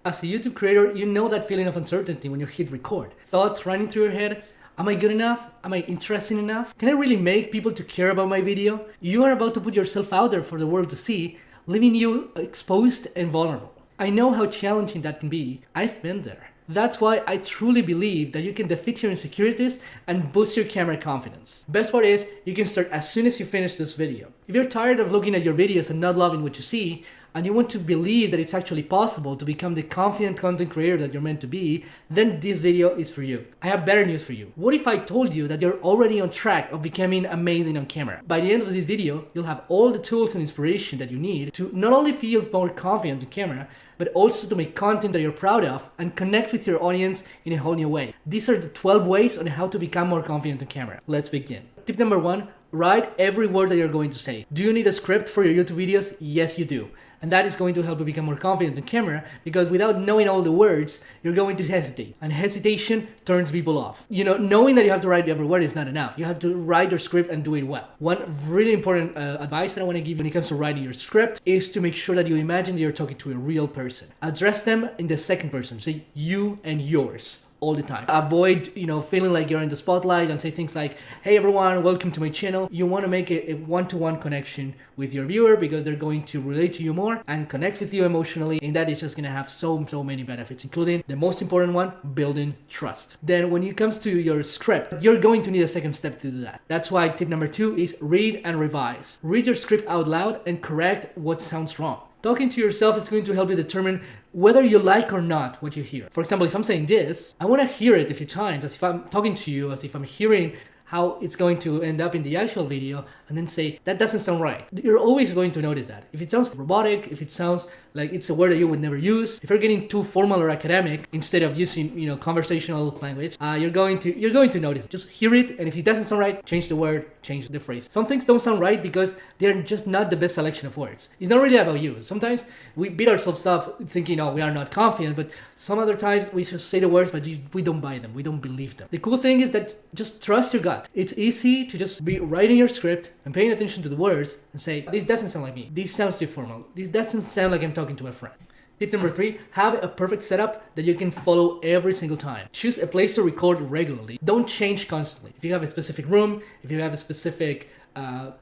As a YouTube creator, you know that feeling of uncertainty when you hit record. Thoughts running through your head. Am I good enough? Am I interesting enough? Can I really make people to care about my video? You are about to put yourself out there for the world to see, leaving you exposed and vulnerable. I know how challenging that can be. I've been there. That's why I truly believe that you can defeat your insecurities and boost your camera confidence. Best part is, you can start as soon as you finish this video. If you're tired of looking at your videos and not loving what you see, and you want to believe that it's actually possible to become the confident content creator that you're meant to be, then this video is for you. I have better news for you. What if I told you that you're already on track of becoming amazing on camera? By the end of this video, you'll have all the tools and inspiration that you need to not only feel more confident on camera, but also to make content that you're proud of and connect with your audience in a whole new way. These are the 12 ways on how to become more confident on camera. Let's begin. Tip number 1, write every word that you're going to say. Do you need a script for your YouTube videos? Yes, you do. And that is going to help you become more confident on camera, because without knowing all the words, you're going to hesitate. And hesitation turns people off. Knowing that you have to write every word is not enough. You have to write your script and do it well. One really important advice that I want to give when it comes to writing your script is to make sure that you imagine that you're talking to a real person. Address them in the second person. Say you and yours all the time. Avoid, feeling like you're in the spotlight and say things like, hey everyone, welcome to my channel. You want to make a one-to-one connection with your viewer because they're going to relate to you more and connect with you emotionally, and that is just going to have so many benefits, including the most important one, building trust. Then when it comes to your script, you're going to need a second step to do that. That's why tip number 2 is read and revise. Read your script out loud and correct what sounds wrong. Talking to yourself is going to help you determine whether you like or not what you hear. For example, if I'm saying this, I want to hear it a few times, as if I'm talking to you, as if I'm hearing how it's going to end up in the actual video, and then say, that doesn't sound right. You're always going to notice that. If it sounds robotic, if it sounds like it's a word that you would never use, if you're getting too formal or academic instead of using, conversational language, you're going to notice it. Just hear it, and if it doesn't sound right, change the word, change the phrase. Some things don't sound right because they're just not the best selection of words. It's not really about you. Sometimes we beat ourselves up thinking, we are not confident, but some other times we just say the words, but we don't buy them. We don't believe them. The cool thing is that just trust your gut. It's easy to just be writing your script and paying attention to the words and say, this doesn't sound like me. This sounds too formal. This doesn't sound like I'm talking to a friend. Tip number 3, have a perfect setup that you can follow every single time. Choose a place to record regularly. Don't change constantly. If you have a specific room, if you have a specific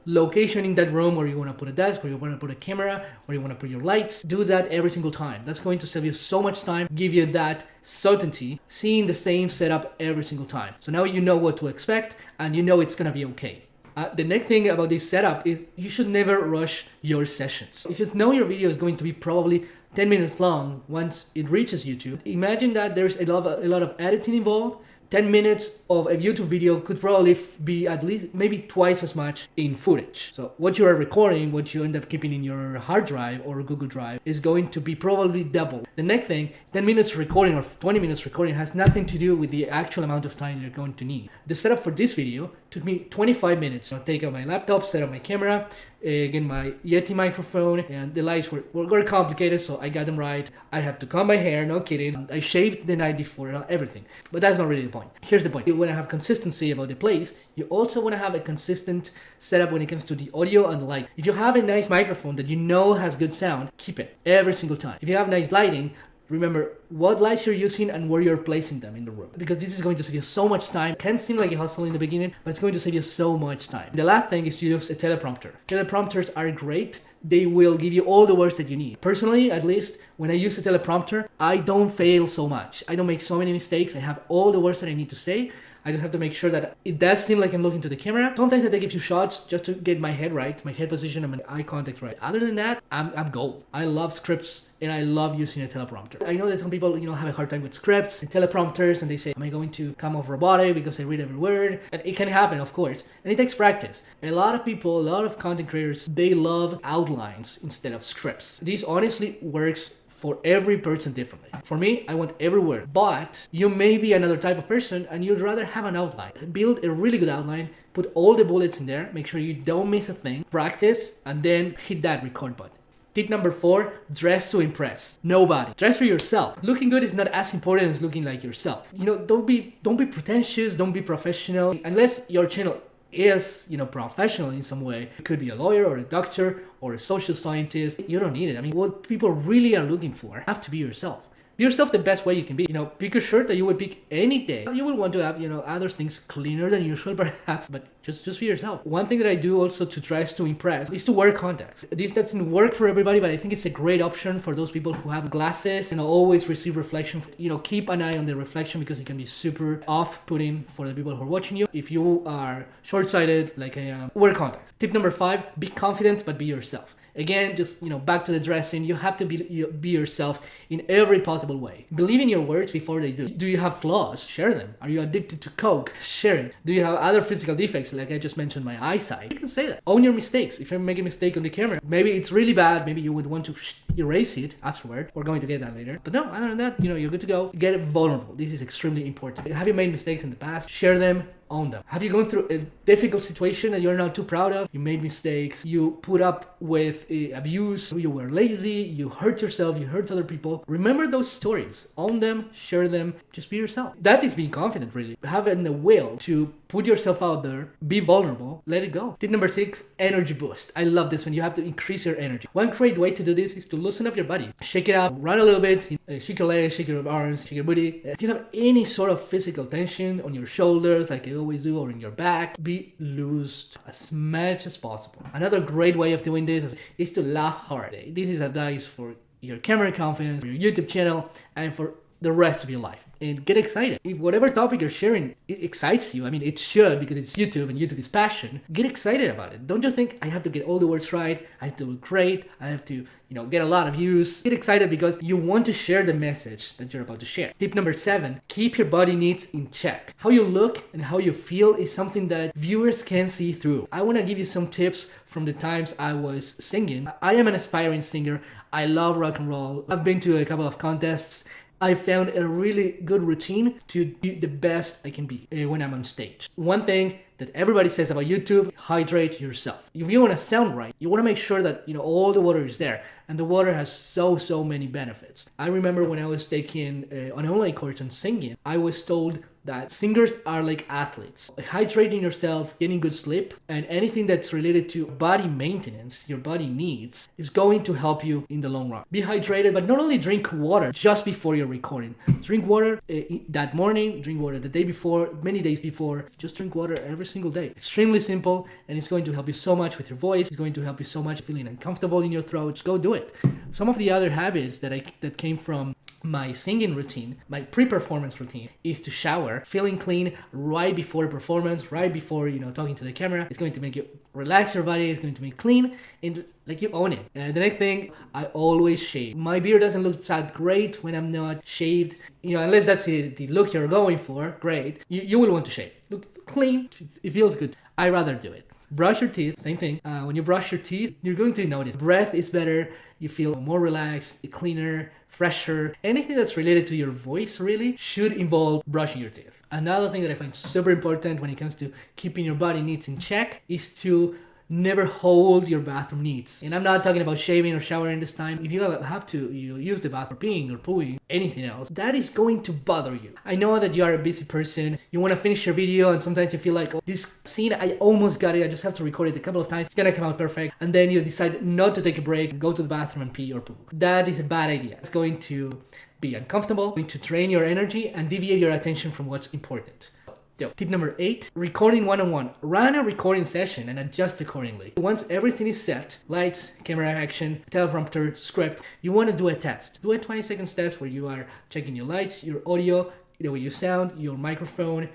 location in that room where you want to put a desk, where you want to put a camera, where you want to put your lights, do that every single time. That's going to save you so much time, give you that certainty, seeing the same setup every single time. So now you know what to expect and you know it's going to be okay. The next thing about this setup is you should never rush your sessions. If you know your video is going to be probably 10 minutes long once it reaches YouTube, imagine that there's a lot of editing involved. 10 minutes of a YouTube video could probably be at least maybe twice as much in footage. So what you are recording, what you end up keeping in your hard drive or Google Drive is going to be probably double. The next thing, 10 minutes recording or 20 minutes recording has nothing to do with the actual amount of time you're going to need. The setup for this video took me 25 minutes. I'll take out my laptop, set up my camera, get my Yeti microphone, and the lights were complicated, so I got them right. I have to comb my hair, no kidding. I shaved the night before, everything. But that's not really the point. Here's the point. You want to have consistency about the place. You also want to have a consistent setup when it comes to the audio and the light. If you have a nice microphone that you know has good sound, keep it every single time. If you have nice lighting, remember what lights you're using and where you're placing them in the room, because this is going to save you so much time. It can seem like a hustle in the beginning, but it's going to save you so much time. The last thing is to use a teleprompter. Teleprompters are great. They will give you all the words that you need. Personally, at least, when I use a teleprompter, I don't fail so much. I don't make so many mistakes. I have all the words that I need to say. I just have to make sure that it does seem like I'm looking to the camera. Sometimes I take a few shots just to get my head right, my head position and my eye contact right. Other than that, I'm gold. I love scripts and I love using a teleprompter. I know that some people, have a hard time with scripts and teleprompters, and they say, am I going to come off robotic because I read every word? And it can happen, of course, and it takes practice. A lot of people, a lot of content creators, they love outlines instead of scripts. This honestly works for every person differently. For me, I want every word, but you may be another type of person and you'd rather have an outline. Build a really good outline, put all the bullets in there, make sure you don't miss a thing, practice, and then hit that record button. Tip number 4, dress to impress. Nobody. Dress for yourself. Looking good is not as important as looking like yourself. Don't be pretentious, don't be professional, unless your channel is, professional in some way. It could be a lawyer or a doctor or a social scientist. You don't need it. I mean, what people really are looking for, have to be yourself. Be yourself the best way you can be. Pick a shirt that you would pick any day. You will want to have, other things cleaner than usual perhaps, but just be yourself. One thing that I do also to try to impress is to wear contacts. This doesn't work for everybody, but I think it's a great option for those people who have glasses and always receive reflection. Keep an eye on the reflection because it can be super off-putting for the people who are watching you. If you are short-sighted like I am, wear contacts. Tip number 5, be confident but be yourself. Again, just, back to the dressing, you have to be yourself in every possible way. Believe in your words before they do. Do you have flaws? Share them. Are you addicted to coke? Share it. Do you have other physical defects, like I just mentioned, my eyesight? You can say that. Own your mistakes. If you make a mistake on the camera, maybe it's really bad, maybe you would want to erase it afterward. We're going to get that later. But no, other than that, you're good to go. Get vulnerable. This is extremely important. Have you made mistakes in the past? Share them. Own them. Have you gone through a difficult situation that you're not too proud of? You made mistakes, you put up with abuse, you were lazy, you hurt yourself, you hurt other people. Remember those stories. Own them, share them, just be yourself. That is being confident, really. Having the will to put yourself out there, be vulnerable, let it go. Tip number 6, energy boost. I love this one. You have to increase your energy. One great way to do this is to loosen up your body. Shake it out, run a little bit, shake your legs, shake your arms, shake your booty. If you have any sort of physical tension on your shoulders, like I always do, or in your back, be loosed as much as possible. Another great way of doing this is to laugh hard. This is advice for your camera confidence, for your YouTube channel, and for the rest of your life. And get excited. If whatever topic you're sharing excites you, it should, because it's YouTube and YouTube is passion, get excited about it. Don't just think, I have to get all the words right, I have to look great, I have to, get a lot of views. Get excited because you want to share the message that you're about to share. Tip number 7, keep your body needs in check. How you look and how you feel is something that viewers can see through. I want to give you some tips from the times I was singing. I am an aspiring singer. I love rock and roll. I've been to a couple of contests. I found a really good routine to be the best I can be when I'm on stage. One thing that everybody says about YouTube, hydrate yourself. If you want to sound right, you want to make sure that all the water is there. And the water has so many benefits. I remember when I was taking an online course on singing, I was told that singers are like athletes. Hydrating yourself, getting good sleep, and anything that's related to body maintenance, your body needs, is going to help you in the long run. Be hydrated, but not only drink water just before you're recording. Drink water that morning, drink water the day before, many days before. Just drink water every single day. Extremely simple, and it's going to help you so much with your voice. It's going to help you so much feeling uncomfortable in your throat. Just go do it. Some of the other habits that came from my singing routine, my pre-performance routine, is to shower, feeling clean right before performance, right before talking to the camera. It's going to make you relax your body. It's going to make clean and like you own it. The next thing, I always shave. My beard doesn't look that great when I'm not shaved. Unless that's the look you're going for, great. You will want to shave. Look clean. It feels good. I rather do it. Brush your teeth, same thing. When you brush your teeth, you're going to notice breath is better. You feel more relaxed, cleaner, fresher. Anything that's related to your voice really should involve brushing your teeth. Another thing that I find super important when it comes to keeping your body needs in check is to never hold your bathroom needs. And I'm not talking about shaving or showering this time. If you have to use the bathroom for peeing or pooing, anything else, that is going to bother you. I know that you are a busy person. You want to finish your video and sometimes you feel like, oh, this scene, I almost got it. I just have to record it a couple of times. It's gonna come out perfect. And then you decide not to take a break, go to the bathroom and pee or poo. That is a bad idea. It's going to be uncomfortable, going to drain your energy and deviate your attention from what's important. So, tip number 8, recording one-on-one. Run a recording session and adjust accordingly. Once everything is set, lights, camera action, teleprompter, script, you want to do a test. Do a 20-second test where you are checking your lights, your audio, the way you sound, your microphone.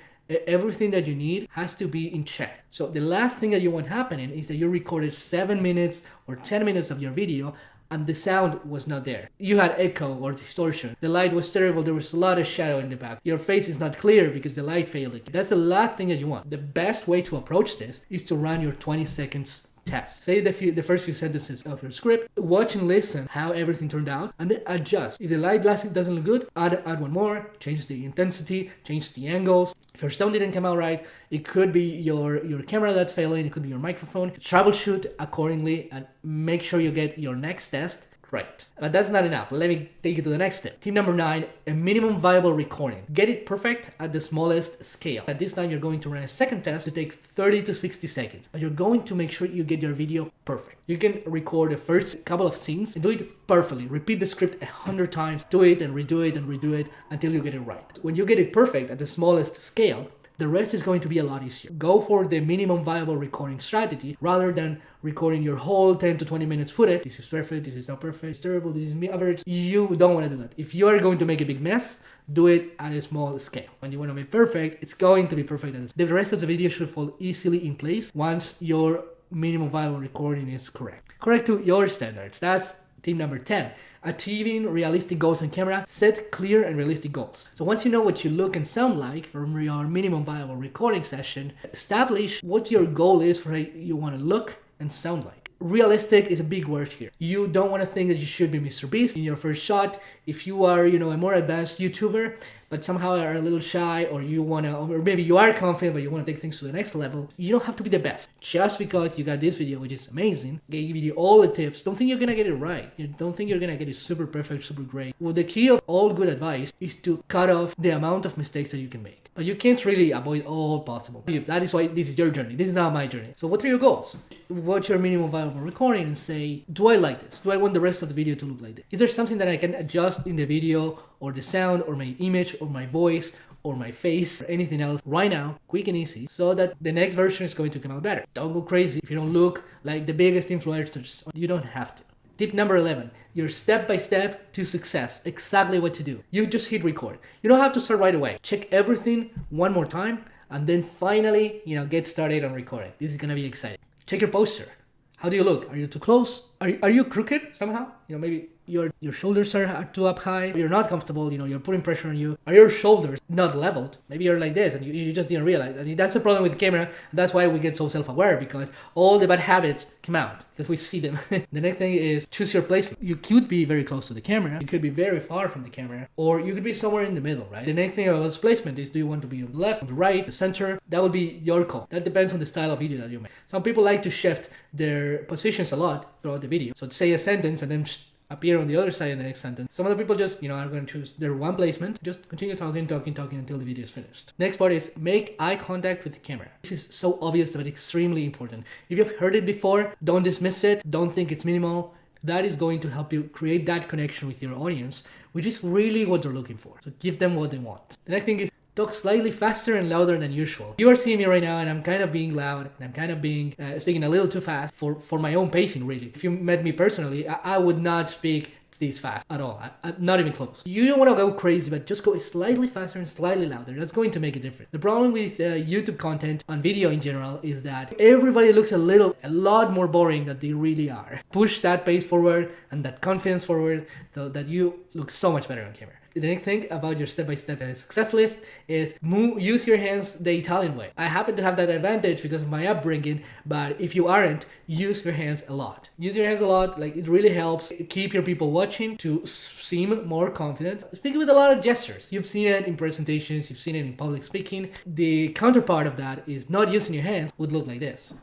Everything that you need has to be in check. So the last thing that you want happening is that you recorded 7 minutes or 10 minutes of your video and the sound was not there. You had echo or distortion. The light was terrible. There was a lot of shadow in the back. Your face is not clear because the light failed. That's the last thing that you want. The best way to approach this is to run your 20 seconds test. Say the first few sentences of your script, watch and listen how everything turned out, and then adjust. If the light doesn't look good, add one more, change the intensity, change the angles. If your sound didn't come out right, it could be your camera that's failing, it could be your microphone. Troubleshoot accordingly and make sure you get your next test Right. But that's not enough. Let me take you to the next step. Tip number 9, a minimum viable recording. Get it perfect at the smallest scale. At this time, you're going to run a second test. It takes 30 to 60 seconds. But you're going to make sure you get your video perfect. You can record the first couple of scenes and do it perfectly. Repeat the script 100 times. Do it and redo it until you get it right. When you get it perfect at the smallest scale, the rest is going to be a lot easier. Go for the minimum viable recording strategy rather than recording your whole 10 to 20 minutes footage. This is perfect, this is not perfect, it's terrible, this is average. You don't want to do that. If you are going to make a big mess, do it at a small scale. When you want to be perfect, it's going to be perfect. The rest of the video should fall easily in place once your minimum viable recording is correct. Correct to your standards. That's tip number 10. Achieving realistic goals on camera. Set clear and realistic goals. So once you know what you look and sound like from your minimum viable recording session, establish what your goal is for how you want to look and sound like. Realistic is a big word here. You don't want to think that you should be Mr. Beast in your first shot. If you are, a more advanced YouTuber, but somehow are a little shy, or maybe you are confident, but you want to take things to the next level, you don't have to be the best. Just because you got this video, which is amazing, gave you all the tips, don't think you're going to get it right. You don't think you're going to get it super perfect, super great. Well, the key of all good advice is to cut off the amount of mistakes that you can make. But you can't really avoid all possible. That is why this is your journey. This is not my journey. So what are your goals? Watch your minimum viable recording and say, do I like this? Do I want the rest of the video to look like this? Is there something that I can adjust in the video or the sound or my image or my voice or my face or anything else right now, quick and easy, so that the next version is going to come out better? Don't go crazy if you don't look like the biggest influencers. You don't have to. Tip number 11, your step-by-step to success. Exactly what to do. You just hit record. You don't have to start right away. Check everything one more time and then finally, get started on recording. This is going to be exciting. Check your posture. How do you look? Are you too close? Are you crooked somehow? Maybe your shoulders are too up high. You're not comfortable. You're putting pressure on you. Are your shoulders not leveled? Maybe you're like this and you just didn't realize. That's the problem with the camera. That's why we get so self-aware, because all the bad habits come out because we see them. The next thing is choose your placement. You could be very close to the camera. You could be very far from the camera, or you could be somewhere in the middle, right? The next thing about placement is, do you want to be on the left, on the right, the center? That will be your call. That depends on the style of video that you make. Some people like to shift their positions a lot throughout the video. So say a sentence and then appear on the other side in the next sentence. Some other people just, are going to choose their one placement. Just continue talking until the video is finished. Next part is make eye contact with the camera. This is so obvious but extremely important. If you've heard it before, don't dismiss it. Don't think it's minimal. That is going to help you create that connection with your audience, which is really what they're looking for. So give them what they want. The next thing is talk slightly faster and louder than usual. You are seeing me right now and I'm kind of being loud and I'm kind of being speaking a little too fast for my own pacing, really. If you met me personally, I would not speak this fast at all. Not even close. You don't want to go crazy, but just go slightly faster and slightly louder. That's going to make a difference. The problem with YouTube content on video in general is that everybody looks a lot more boring than they really are. Push that pace forward and that confidence forward so that you look so much better on camera. The next thing about your step-by-step success list is use your hands the Italian way. I happen to have that advantage because of my upbringing, but if you aren't, use your hands a lot. Use your hands a lot, it really helps keep your people watching to seem more confident. Speak with a lot of gestures. You've seen it in presentations, you've seen it in public speaking. The counterpart of that is not using your hands would look like this.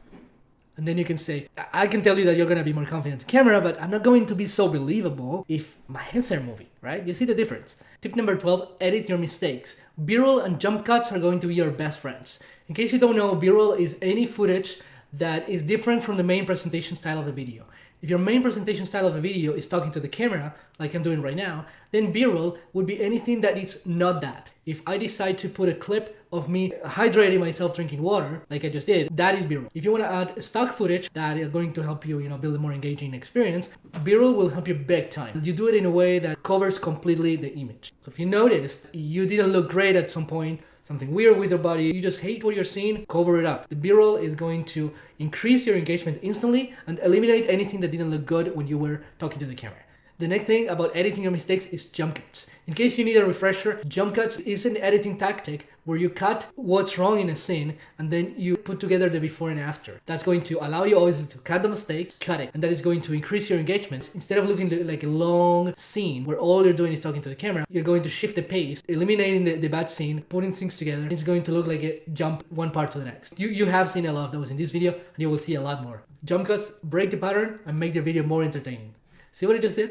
And then you can say, I can tell you that you're going to be more confident on camera, but I'm not going to be so believable if my hands are moving, right? You see the difference. Tip number 12, edit your mistakes. B-roll and jump cuts are going to be your best friends. In case you don't know, B-roll is any footage that is different from the main presentation style of the video. If your main presentation style of the video is talking to the camera, like I'm doing right now, then B-roll would be anything that is not that. If I decide to put a clip of me hydrating myself drinking water, like I just did, that is B-roll. If you want to add stock footage that is going to help you, build a more engaging experience, B-roll will help you big time. You do it in a way that covers completely the image. So if you noticed you didn't look great at some point, something weird with your body, you just hate what you're seeing, cover it up. The B-roll is going to increase your engagement instantly and eliminate anything that didn't look good when you were talking to the camera. The next thing about editing your mistakes is jump cuts. In case you need a refresher, jump cuts is an editing tactic where you cut what's wrong in a scene and then you put together the before and after. That's going to allow you always to cut the mistakes, cut it, and that is going to increase your engagement. Instead of looking like a long scene where all you're doing is talking to the camera, you're going to shift the pace, eliminating the bad scene, putting things together. It's going to look like a jump one part to the next. You have seen a lot of those in this video and you will see a lot more. Jump cuts break the pattern and make the video more entertaining. See what I just did?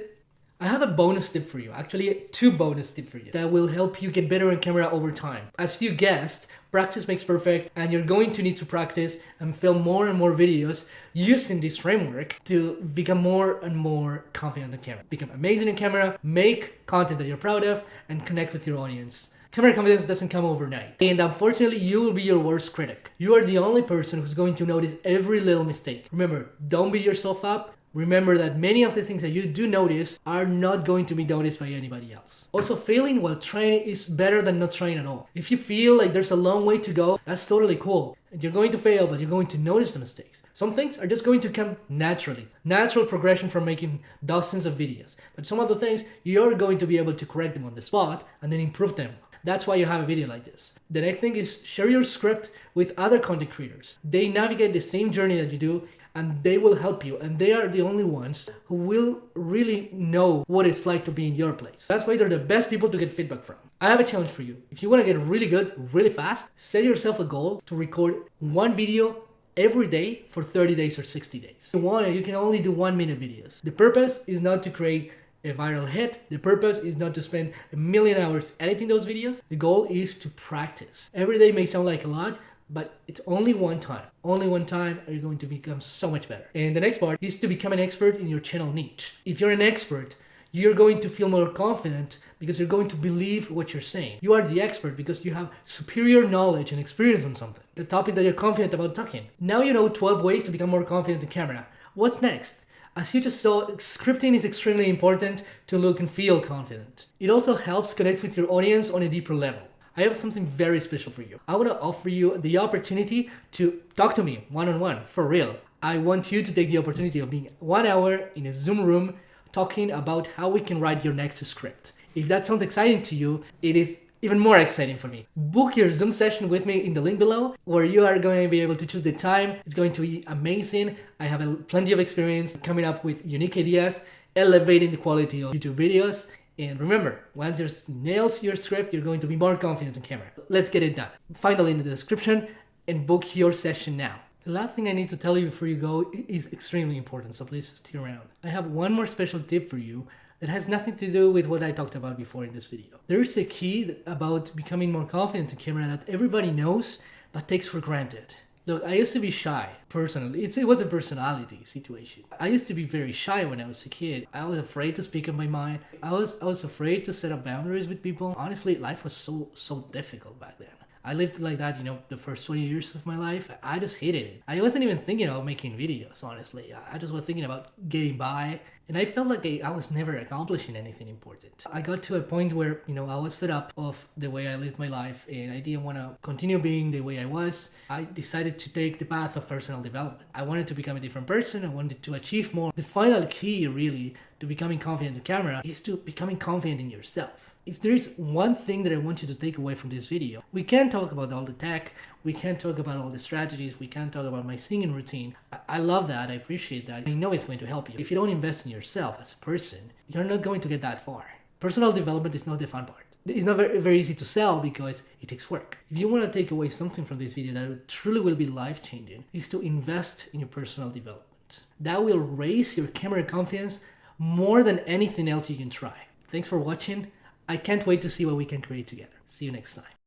I have a bonus tip for you, actually 2 bonus tips for you that will help you get better on camera over time. As you guessed, practice makes perfect, and you're going to need to practice and film more and more videos using this framework to become more and more confident on camera. Become amazing on camera, make content that you're proud of, and connect with your audience. Camera confidence doesn't come overnight, and unfortunately you will be your worst critic. You are the only person who's going to notice every little mistake. Remember, don't beat yourself up. Remember that many of the things that you do notice are not going to be noticed by anybody else. Also, failing while trying is better than not trying at all. If you feel like there's a long way to go, that's totally cool. You're going to fail, but you're going to notice the mistakes. Some things are just going to come naturally. Natural progression from making dozens of videos. But some other things, you're going to be able to correct them on the spot and then improve them. That's why you have a video like this. The next thing is share your script with other content creators. They navigate the same journey that you do, and they will help you, and they are the only ones who will really know what it's like to be in your place. That's why they're the best people to get feedback from. I have a challenge for you. If you want to get really good really fast, set yourself a goal to record 1 video every day for 30 days or 60 days. If you want it, you can only do 1-minute videos. The purpose is not to create a viral hit. The purpose is not to spend a million hours editing those videos. The goal is to practice. Every day may sound like a lot, but it's only one time. Only one time are you going to become so much better. And the next part is to become an expert in your channel niche. If you're an expert, you're going to feel more confident because you're going to believe what you're saying. You are the expert because you have superior knowledge and experience on something. The topic that you're confident about talking. Now you know 12 ways to become more confident in camera. What's next? As you just saw, scripting is extremely important to look and feel confident. It also helps connect with your audience on a deeper level. I have something very special for you. I want to offer you the opportunity to talk to me one-on-one, for real. I want you to take the opportunity of being 1 hour in a Zoom room talking about how we can write your next script. If that sounds exciting to you, it is even more exciting for me. Book your Zoom session with me in the link below, where you are going to be able to choose the time. It's going to be amazing. I have plenty of experience coming up with unique ideas, elevating the quality of YouTube videos. And remember, once you nail your script, you're going to be more confident on camera. Let's get it done. Find the link in the description and book your session now. The last thing I need to tell you before you go is extremely important, so please stick around. I have one more special tip for you that has nothing to do with what I talked about before in this video. There is a key about becoming more confident on camera that everybody knows but takes for granted. Look, I used to be shy, personally. It was a personality situation. I used to be very shy when I was a kid. I was afraid to speak on my mind. I was afraid to set up boundaries with people. Honestly, life was so difficult back then. I lived like that, the first 20 years of my life. I just hated it. I wasn't even thinking about making videos, honestly. I just was thinking about getting by. And I felt like I was never accomplishing anything important. I got to a point where, I was fed up of the way I lived my life and I didn't want to continue being the way I was. I decided to take the path of personal development. I wanted to become a different person. I wanted to achieve more. The final key, really, to becoming confident on camera is to becoming confident in yourself. If there is one thing that I want you to take away from this video, we can't talk about all the tech, we can't talk about all the strategies, we can't talk about my singing routine. I love that, I appreciate that. I know it's going to help you. If you don't invest in yourself as a person, you're not going to get that far. Personal development is not the fun part. It's not very easy to sell because it takes work. If you want to take away something from this video that truly will be life-changing, is to invest in your personal development. That will raise your camera confidence more than anything else you can try. Thanks for watching. I can't wait to see what we can create together. See you next time.